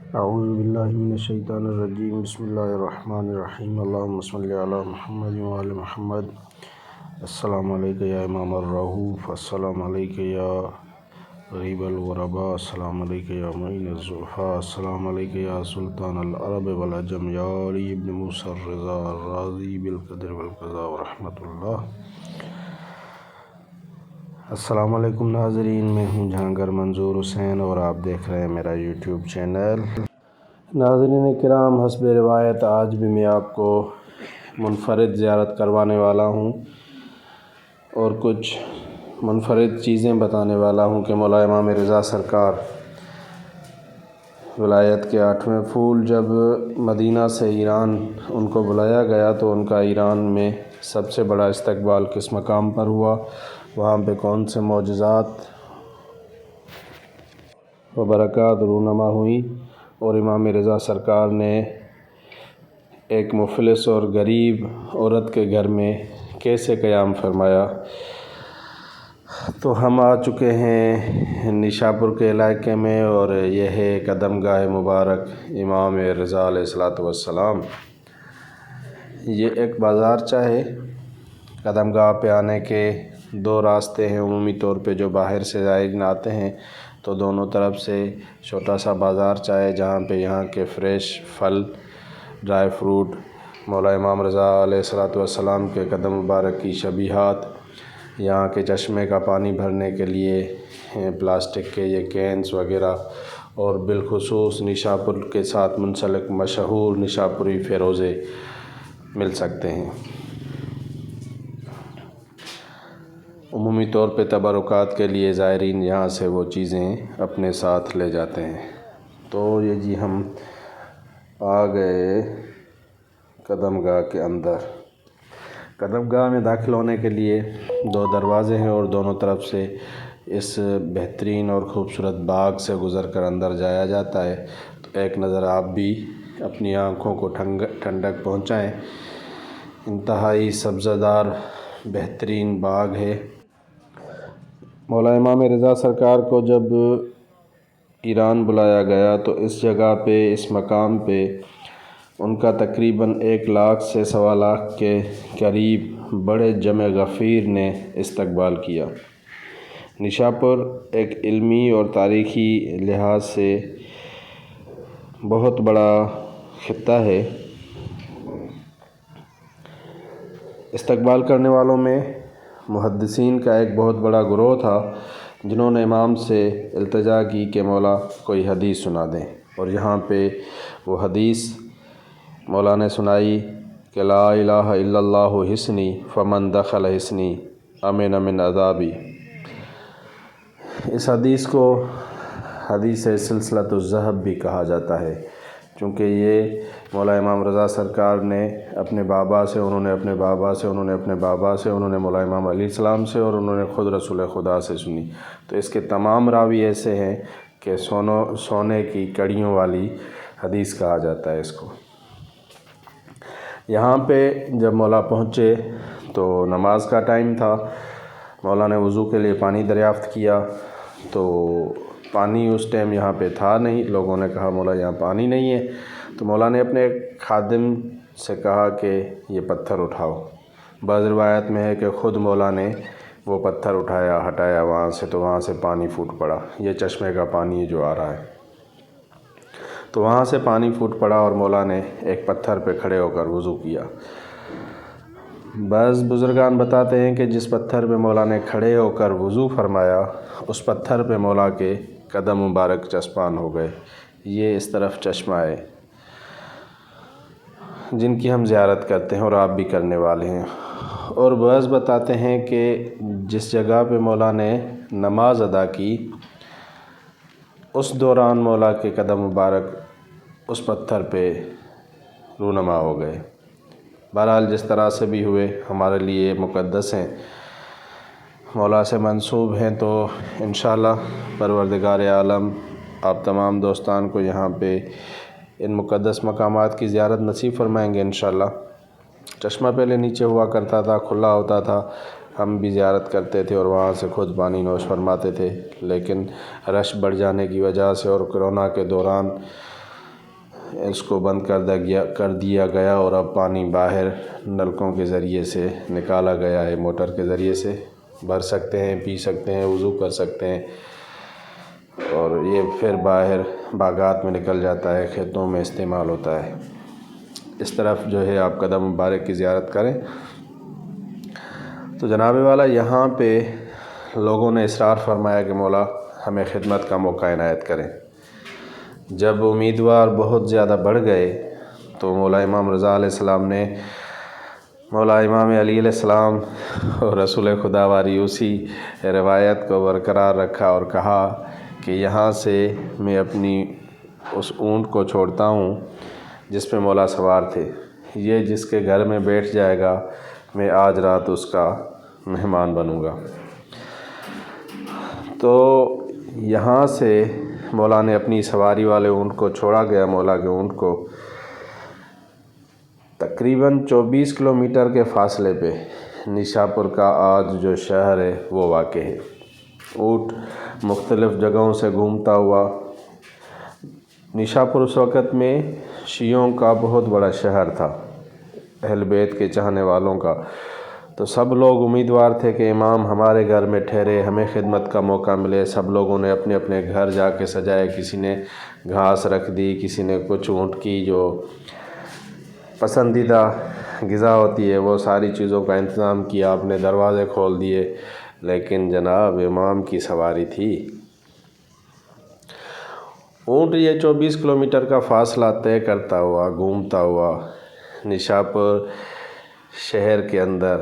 اعوذ باللہ من الشیطان الرجیم بسم اللہ الرحمن الرحیم اللہم صلی علی محمد وعلی محمد۔ السلام علیکم یا امام الرؤوف، السلام علیکم یا غریب الغرباء، السلام علیکم یا معین الضعفاء، السلام علیکم یا سلطان العرب والعجم، یا علی ابن موسیٰ الرضا الراضی بالقدر والقضاء ورحمۃ اللہ۔ السلام علیکم ناظرین، میں ہوں جہانگیر منظور حسین اور آپ دیکھ رہے ہیں میرا یوٹیوب چینل۔ ناظرین کرام، حسب روایت آج بھی میں آپ کو منفرد زیارت کروانے والا ہوں اور کچھ منفرد چیزیں بتانے والا ہوں کہ مولا امام رضا سرکار ولایت کے 8ویں پھول جب مدینہ سے ایران ان کو بلایا گیا تو ان کا ایران میں سب سے بڑا استقبال کس مقام پر ہوا، وہاں پہ کون سے معجزات و برکات رونما ہوئی، اور امام رضا سرکار نے ایک مفلس اور غریب عورت کے گھر میں کیسے قیام فرمایا۔ تو ہم آ چکے ہیں نشاپور کے علاقے میں، اور یہ ہے قدم گاہ مبارک امام رضا علیہ الصلوۃ والسلام۔ یہ ایک بازار چاہے قدم گاہ پہ آنے کے 2 راستے ہیں عمومی طور پہ، جو باہر سے زائرین آتے ہیں تو دونوں طرف سے چھوٹا سا بازار چاہے جہاں پہ یہاں کے فریش پھل، ڈرائی فروٹ، مولا امام رضا علیہ الصلوۃ والسلام کے قدم مبارک کی شبیہات، یہاں کے چشمے کا پانی بھرنے کے لیے پلاسٹک کے یہ کینز وغیرہ، اور بالخصوص نشاپور کے ساتھ منسلک مشہور نشاپوری فیروزے مل سکتے ہیں۔ عمومی طور پہ تبرکات کے لیے زائرین یہاں سے وہ چیزیں اپنے ساتھ لے جاتے ہیں۔ تو یہ جی ہم آ گئے قدم گاہ کے اندر۔ قدم گاہ میں داخل ہونے کے لیے 2 دروازے ہیں اور دونوں طرف سے اس بہترین اور خوبصورت باغ سے گزر کر اندر جایا جاتا ہے۔ تو ایک نظر آپ بھی اپنی آنکھوں کو ٹھنڈک پہنچائیں۔ انتہائی سبزہ دار بہترین باغ ہے۔ مولا امام رضا سرکار کو جب ایران بلایا گیا تو اس جگہ پہ، اس مقام پہ ان کا تقریباً 1 لاکھ سے 1.25 لاکھ کے قریب بڑے جمع غفیر نے استقبال کیا۔ نشاپور ایک علمی اور تاریخی لحاظ سے بہت بڑا خطہ ہے۔ استقبال کرنے والوں میں محدثین کا ایک بہت بڑا گروہ تھا، جنہوں نے امام سے التجا کی کہ مولا کوئی حدیث سنا دیں، اور یہاں پہ وہ حدیث مولا نے سنائی کہ لا الہ الا اللہ حصنی فمن دخل حصنی امن من عذابی۔ اس حدیث کو حدیث سلسلۃ الذہب بھی کہا جاتا ہے، چونکہ یہ مولا امام رضا سرکار نے اپنے بابا سے، انہوں نے اپنے بابا سے، انہوں نے اپنے بابا سے، انہوں نے مولا امام علیہ السلام سے، اور انہوں نے خود رسول خدا سے سنی۔ تو اس کے تمام راوی ایسے ہیں کہ سونے کی کڑیوں والی حدیث کہا جاتا ہے اس کو۔ یہاں پہ جب مولا پہنچے تو نماز کا ٹائم تھا۔ مولا نے وضو کے لیے پانی دریافت کیا تو پانی اس ٹائم یہاں پہ تھا نہیں۔ لوگوں نے کہا مولا یہاں پانی نہیں ہے، تو مولا نے اپنے خادم سے کہا کہ یہ پتھر اٹھاؤ۔ بعض روایت میں ہے کہ خود مولا نے وہ پتھر اٹھایا، ہٹایا وہاں سے، تو وہاں سے پانی پھوٹ پڑا۔ یہ چشمے کا پانی جو آ رہا ہے، تو وہاں سے پانی پھوٹ پڑا اور مولا نے ایک پتھر پہ کھڑے ہو کر وضو کیا۔ بعض بزرگان بتاتے ہیں کہ جس پتھر پہ مولا نے کھڑے ہو کر وضو فرمایا، اس پتھر پہ مولا کے قدم مبارک چسپان ہو گئے۔ یہ اس طرف چشمہ ہے جن کی ہم زیارت کرتے ہیں اور آپ بھی کرنے والے ہیں۔ اور بعض بتاتے ہیں کہ جس جگہ پہ مولا نے نماز ادا کی، اس دوران مولا کے قدم مبارک اس پتھر پہ رونما ہو گئے۔ بہرحال جس طرح سے بھی ہوئے، ہمارے لیے مقدس ہیں، مولا سے منسوب ہیں، تو انشاءاللہ پروردگار عالم آپ تمام دوستان کو یہاں پہ ان مقدس مقامات کی زیارت نصیب فرمائیں گے انشاءاللہ۔ چشمہ پہلے نیچے ہوا کرتا تھا، کھلا ہوتا تھا، ہم بھی زیارت کرتے تھے اور وہاں سے خود پانی نوش فرماتے تھے، لیکن رش بڑھ جانے کی وجہ سے اور کرونا کے دوران اس کو بند کر دیا گیا اور اب پانی باہر نلکوں کے ذریعے سے نکالا گیا ہے، موٹر کے ذریعے سے بھر سکتے ہیں، پی سکتے ہیں، وضو کر سکتے ہیں، اور یہ پھر باہر باغات میں نکل جاتا ہے، کھیتوں میں استعمال ہوتا ہے۔ اس طرف جو ہے آپ قدم مبارک کی زیارت کریں۔ تو جناب والا یہاں پہ لوگوں نے اصرار فرمایا کہ مولا ہمیں خدمت کا موقع عنایت کریں۔ جب امیدوار بہت زیادہ بڑھ گئے تو مولا امام رضا علیہ السلام نے مولا امام علی علیہ السلام اور رسول خدا والی اسی روایت کو برقرار رکھا اور کہا کہ یہاں سے میں اپنی اس اونٹ کو چھوڑتا ہوں جس پہ مولا سوار تھے، یہ جس کے گھر میں بیٹھ جائے گا میں آج رات اس کا مہمان بنوں گا۔ تو یہاں سے مولا نے اپنی سواری والے اونٹ کو چھوڑا گیا۔ مولا کے اونٹ کو تقریباً 24 کلومیٹر کے فاصلے پہ نیشاپور کا آج جو شہر ہے وہ واقع ہے۔ اونٹ مختلف جگہوں سے گھومتا ہوا، نیشاپور اس وقت میں شیعوں کا بہت بڑا شہر تھا، اہل بیت کے چاہنے والوں کا۔ تو سب لوگ امیدوار تھے کہ امام ہمارے گھر میں ٹھہرے، ہمیں خدمت کا موقع ملے۔ سب لوگوں نے اپنے اپنے گھر جا کے سجائے، کسی نے گھاس رکھ دی، کسی نے کچھ اونٹ کی جو پسندیدہ غذا ہوتی ہے وہ ساری چیزوں کا انتظام کیا، اپنے دروازے کھول دیے۔ لیکن جناب امام کی سواری تھی، اونٹ یہ 24 کلومیٹر کا فاصلہ طے کرتا ہوا، گھومتا ہوا نیشاپور شہر کے اندر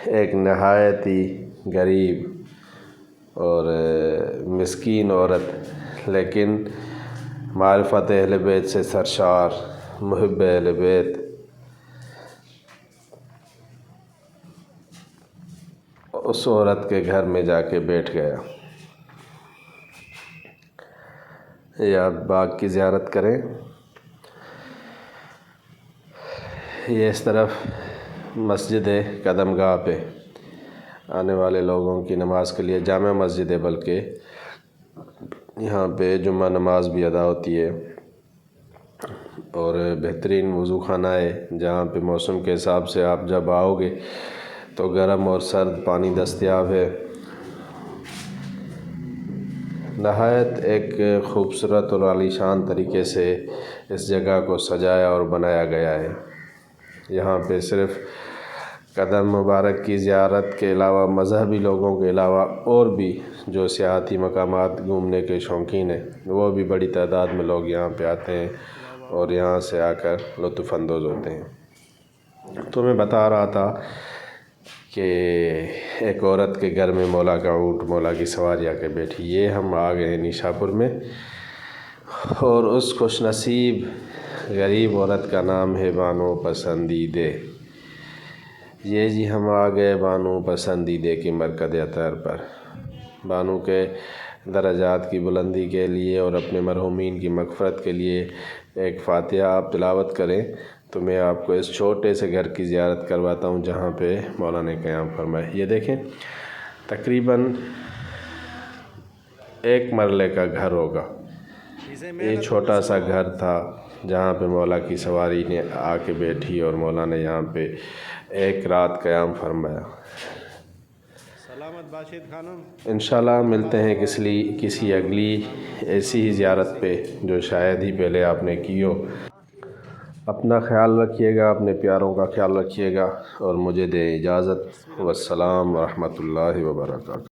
ایک نہایت ہی غریب اور مسکین عورت، لیکن معرفت اہل بیت سے سرشار، محب اہل بیت، اس عورت کے گھر میں جا کے بیٹھ گیا۔ یہ آپ باغ کی زیارت کریں۔ یہ اس طرف مسجد ہے قدم گاہ پہ، آنے والے لوگوں کی نماز کے لیے جامع مسجد ہے، بلکہ یہاں پہ جمعہ نماز بھی ادا ہوتی ہے، اور بہترین وضو خانہ ہے جہاں پہ موسم کے حساب سے آپ جب آؤ گے تو گرم اور سرد پانی دستیاب ہے۔ نہایت ایک خوبصورت اور عالیشان طریقے سے اس جگہ کو سجایا اور بنایا گیا ہے۔ یہاں پہ صرف قدم مبارک کی زیارت کے علاوہ مذہبی لوگوں کے علاوہ اور بھی جو سیاحتی مقامات گھومنے کے شوقین ہیں وہ بھی بڑی تعداد میں لوگ یہاں پہ آتے ہیں اور یہاں سے آ کر لطف اندوز ہوتے ہیں۔ تو میں بتا رہا تھا کہ ایک عورت کے گھر میں مولا کا اونٹ، مولا کی سواری آ کے بیٹھی۔ یہ ہم آ گئے نیشاپور میں، اور اس خوش نصیب غریب عورت کا نام ہے بانو پسندیدے۔ یہ جی ہم آ گئے بانو پسندیدے کی مرکز اطہر پر۔ بانو کے درجات کی بلندی کے لیے اور اپنے مرحومین کی مغفرت کے لیے ایک فاتحہ آپ تلاوت کریں تو میں آپ کو اس چھوٹے سے گھر کی زیارت کرواتا ہوں جہاں پہ مولا نے قیام فرمایا۔ یہ دیکھیں تقریباً 1 مرلے کا گھر ہوگا۔ یہ چھوٹا سا گھر تھا جہاں پہ مولا کی سواری نے آ کے بیٹھی اور مولا نے یہاں پہ 1 رات قیام فرمایا۔ سلامت باشد خانم، انشاءاللہ ملتے ہیں کسی اگلی ایسی ہی زیارت پہ جو شاید ہی پہلے آپ نے کی ہو۔ اپنا خیال رکھیے گا، اپنے پیاروں کا خیال رکھیے گا، اور مجھے دیں اجازت۔ والسلام ورحمۃ اللہ وبرکاتہ۔